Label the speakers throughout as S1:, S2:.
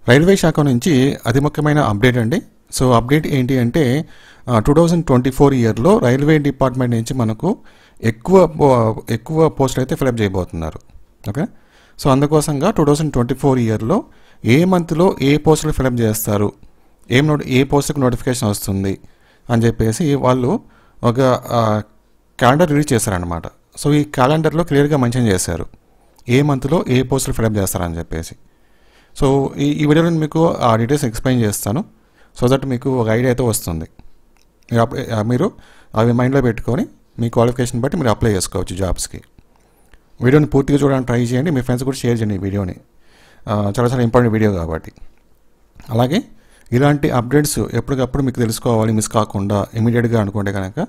S1: Railway శాఖ నుంచి అతి ముఖ్యమైన అప్డేట్ అండి. సో అప్డేట్ ఏంటి అంటే 2024 ఇయర్లో రైల్వే డిపార్ట్మెంట్ నుంచి మనకు ఎక్కువ పోస్టులు అయితే ఫిలప్ చేయబోతున్నారు. ఓకే, సో అందుకోసంగా 2024 ఇయర్లో ఏ మంత్లో ఏ పోస్టులు ఫిలప్ చేస్తారు, ఏ పోస్టులకు నోటిఫికేషన్ వస్తుంది అని చెప్పేసి వాళ్ళు ఒక క్యాలెండర్ రిలీజ్ చేశారనమాట. సో ఈ క్యాలెండర్లో క్లియర్గా మెన్షన్ చేశారు ఏ మంత్లో ఏ పోస్టులు ఫిలప్ చేస్తారని చెప్పేసి. సో ఈ వీడియోలో మీకు ఆ డీటెయిల్స్ ఎక్స్ప్లెయిన్ చేస్తాను, సో దట్ మీకు ఒక ఐడియా అయితే వస్తుంది. మీరు అవి మైండ్లో పెట్టుకొని మీ క్వాలిఫికేషన్ బట్టి మీరు అప్లై చేసుకోవచ్చు జాబ్స్కి. వీడియోని పూర్తిగా చూడడానికి ట్రై చేయండి, మీ ఫ్రెండ్స్ కూడా షేర్ చేయండి ఈ వీడియోని, చాలా ఇంపార్టెంట్ వీడియో కాబట్టి. అలాగే ఇలాంటి అప్డేట్స్ ఎప్పటికప్పుడు మీకు తెలుసుకోవాలి మిస్ కాకుండా ఇమీడియట్గా అనుకుంటే కనుక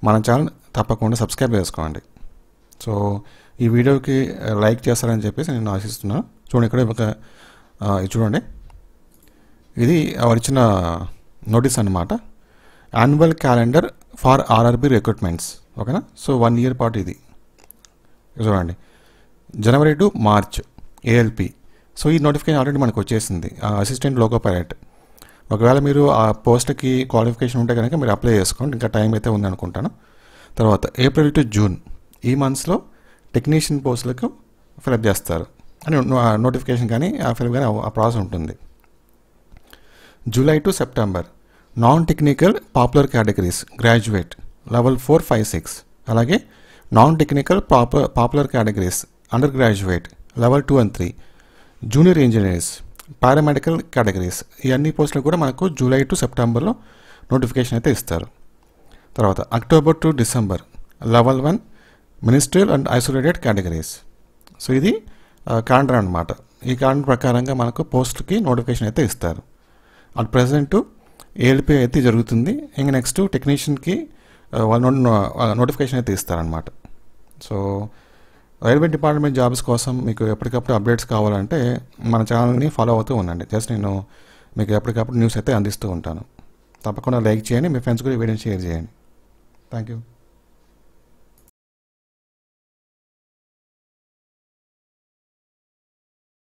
S1: మన ఛానల్ తప్పకుండా సబ్స్క్రైబ్ చేసుకోండి. సో ఈ వీడియోకి లైక్ చేస్తారని చెప్పేసి నేను ఆశిస్తున్నాను. చూడండి, ఇక్కడ ఒక చూడండి, ఇది వచ్చిన నోటీస్ అన్నమాట, annual calendar for RRB recruitments. ఓకేనా, సో 1 ఇయర్ పాటు ఇది చూడండి, January to March ALP. So ఈ నోటిఫికేషన్ ఆల్రెడీ మనకు వచ్చేసింది, అసిస్టెంట్ లోకో పైలట్. ఒకవేళ మీరు ఆ పోస్ట్కి క్వాలిఫికేషన్ ఉంటే కనుక మీరు అప్లై చేసుకోండి, ఇంకా టైం అయితే ఉంది అనుకుంటాను. తర్వాత ఏప్రిల్ టు జూన్ ఈ మంత్స్లో టెక్నీషియన్ పోస్టులకు ఫిలప్ చేస్తారు అని నోటిఫికేషన్ కానీ ఆ ఫిలప్ కానీ ఆ ప్రాసెస్ ఉంటుంది. July to September non technical popular categories graduate level 4, 5, 6, అలాగే non technical popular categories under graduate level 2 and 3, junior engineers, paramedical categories, ఈ అన్ని పోస్టులు కూడా మనకు జూలై టు సెప్టెంబర్లో నోటిఫికేషన్ అయితే ఇస్తారు. తర్వాత October to December level 1 ministerial and isolated categories. So ఇది క్యాలెండర్ అనమాట. ఈ క్యాలెండర్ ప్రకారంగా మనకు పోస్టులకి నోటిఫికేషన్ అయితే ఇస్తారు. అట్ ప్రజెంట్ ఏఎల్పి అయితే జరుగుతుంది, ఇంకా నెక్స్ట్ టెక్నీషియన్కి వాళ్ళు నోటిఫికేషన్ అయితే ఇస్తారనమాట. సో రైల్వే డిపార్ట్మెంట్ జాబ్స్ కోసం మీకు ఎప్పటికప్పుడు అప్డేట్స్ కావాలంటే మన ఛానల్ని ఫాలో అవుతూ ఉండండి. జస్ట్ నేను మీకు ఎప్పటికప్పుడు న్యూస్ అయితే అందిస్తూ ఉంటాను. తప్పకుండా లైక్ చేయండి, మీ ఫ్రెండ్స్ కూడా వీడియోని షేర్ చేయండి. Thank you.